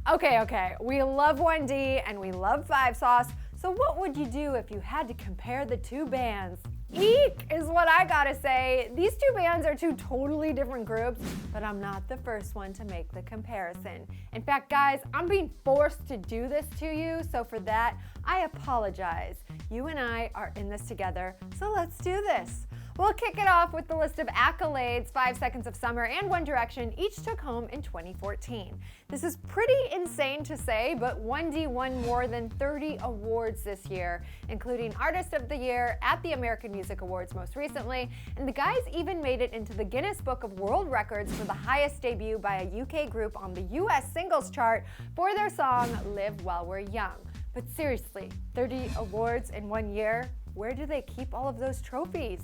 Okay. We love 1D and we love 5 Sauce. So what would you do if you had to compare the two bands? Eek is what I gotta say. These two bands are two totally different groups, but I'm not the first one to make the comparison. In fact, guys, I'm being forced to do this to you, so for that, I apologize. You and I are in this together, so let's do this. We'll kick it off with the list of accolades 5 Seconds of Summer and One Direction each took home in 2014. This is pretty insane to say, but 1D won more than 30 awards this year, including Artist of the Year at the American Music Awards most recently, and the guys even made it into the Guinness Book of World Records for the highest debut by a UK group on the US singles chart for their song Live While We're Young. But seriously, 30 awards in 1 year? Where do they keep all of those trophies?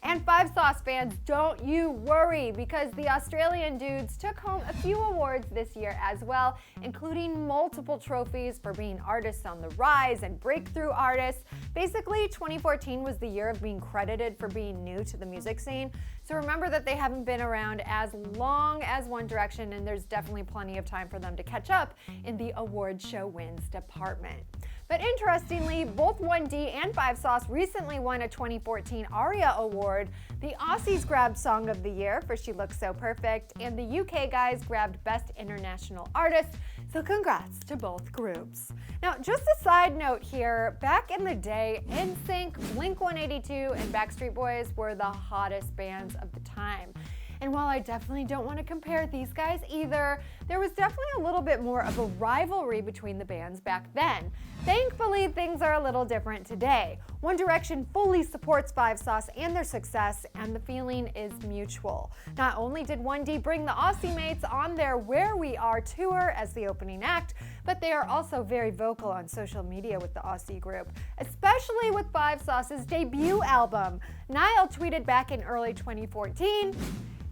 And 5 Sauce fans, don't you worry, because the Australian dudes took home a few awards this year as well, including multiple trophies for being artists on the rise and breakthrough artists. Basically, 2014 was the year of being credited for being new to the music scene. So remember that they haven't been around as long as One Direction, and there's definitely plenty of time for them to catch up in the award show wins department. But interestingly, both 1D and 5 Sauce recently won a 2014 ARIA Award. The Aussies grabbed Song of the Year for She Looks So Perfect, and the UK guys grabbed Best International Artist, so congrats to both groups. Now, just a side note here, back in the day, NSYNC, Blink-182, and Backstreet Boys were the hottest bands of the time. And while I definitely don't want to compare these guys either, there was definitely a little bit more of a rivalry between the bands back then. Thankfully, things are a little different today. One Direction fully supports 5 Sauce and their success, and the feeling is mutual. Not only did 1D bring the Aussie mates on their Where We Are tour as the opening act, but they are also very vocal on social media with the Aussie group, especially with 5 Sauce's debut album. Niall tweeted back in early 2014,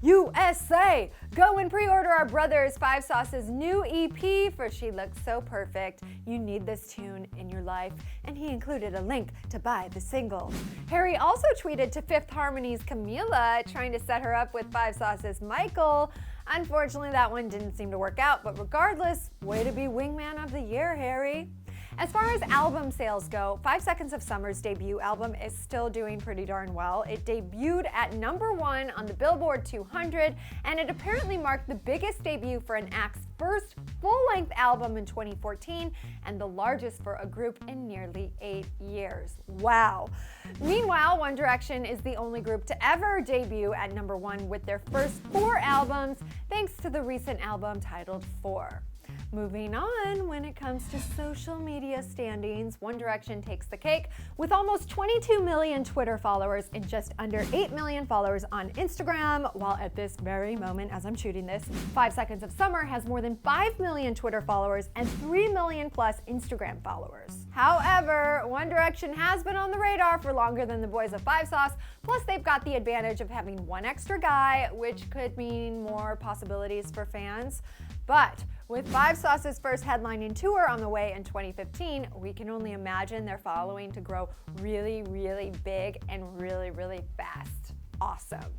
USA! Go and pre-order our brothers 5 Sauce's new EP for She Looks So Perfect. You need this tune in your life. And he included a link to buy the single. Harry also tweeted to Fifth Harmony's Camila, trying to set her up with 5 Sauce's Michael. Unfortunately, that one didn't seem to work out, but regardless, way to be Wingman of the Year, Harry. As far as album sales go, 5 Seconds of Summer's debut album is still doing pretty darn well. It debuted at #1 on the Billboard 200, and it apparently marked the biggest debut for an act's first full-length album in 2014, and the largest for a group in nearly 8 years. Wow. Meanwhile, One Direction is the only group to ever debut at #1 with their first 4 albums, thanks to the recent album titled 4. Moving on, when it comes to social media standings, One Direction takes the cake with almost 22 million Twitter followers and just under 8 million followers on Instagram, while at this very moment as I'm shooting this, 5 Seconds of Summer has more than 5 million Twitter followers and 3 million plus Instagram followers. However, One Direction has been on the radar for longer than the boys of 5 Sauce, plus they've got the advantage of having one extra guy, which could mean more possibilities for fans. But with 5 Sauce's first headlining tour on the way in 2015, we can only imagine their following to grow really, really big and really, really fast. Awesome.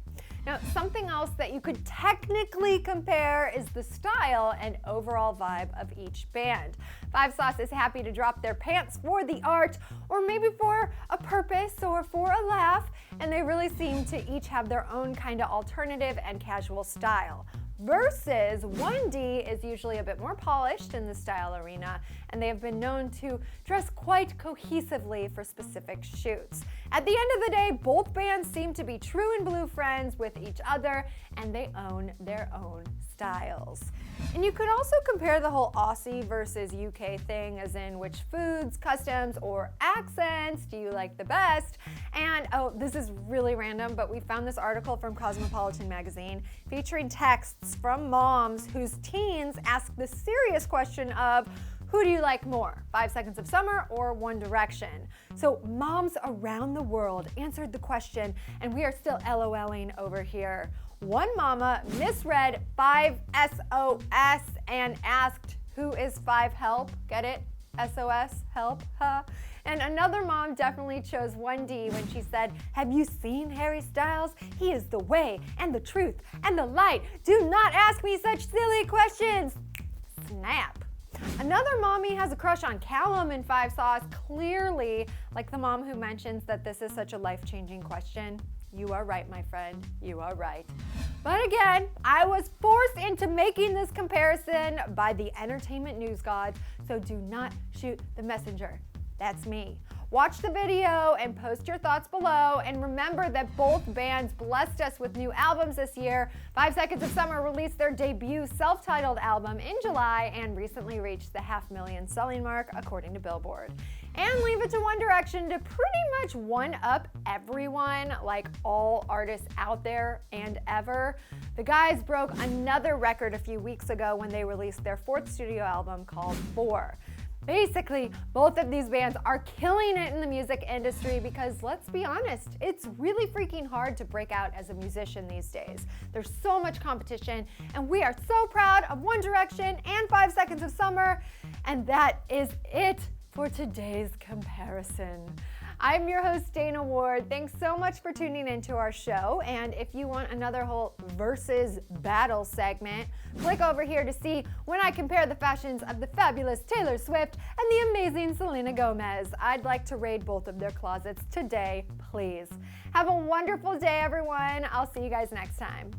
Now, something else that you could technically compare is the style and overall vibe of each band. 5 Sauce is happy to drop their pants for the art, or maybe for a purpose or for a laugh, and they really seem to each have their own kind of alternative and casual style. Versus 1D is usually a bit more polished in the style arena, and they have been known to dress quite cohesively for specific shoots. At the end of the day, both bands seem to be true and blue friends with each other, and they own their own styles. And you could also compare the whole Aussie versus UK thing, as in which foods, customs, or accents do you like the best? And oh, this is really random, but we found this article from Cosmopolitan magazine featuring texts from moms whose teens ask the serious question of, who do you like more, 5 Seconds of Summer or One Direction? So moms around the world answered the question, and we are still LOLing over here. One mama misread 5 SOS and asked, who is 5 help? Get it? SOS, help, huh? And another mom definitely chose 1D when she said, have you seen Harry Styles? He is the way and the truth and the light. Do not ask me such silly questions. Snap. Another mommy has a crush on Callum in 5 Sauce, clearly, like the mom who mentions that this is such a life-changing question. You are right, my friend. You are right. But again, I was forced into making this comparison by the entertainment news gods, so do not shoot the messenger. That's me. Watch the video and post your thoughts below, and remember that both bands blessed us with new albums this year. 5 Seconds of Summer released their debut self-titled album in July and recently reached the 500,000 selling mark according to Billboard. And Leave It to One Direction to pretty much one-up everyone, like all artists out there and ever. The guys broke another record a few weeks ago when they released their 4th studio album called 4. Basically, both of these bands are killing it in the music industry because, let's be honest, it's really freaking hard to break out as a musician these days. There's so much competition, and we are so proud of One Direction and 5 Seconds of Summer, and that is it for today's comparison. I'm your host, Dana Ward. Thanks so much for tuning into our show. And if you want another whole versus battle segment, click over here to see when I compare the fashions of the fabulous Taylor Swift and the amazing Selena Gomez. I'd like to raid both of their closets today, please. Have a wonderful day, everyone. I'll see you guys next time.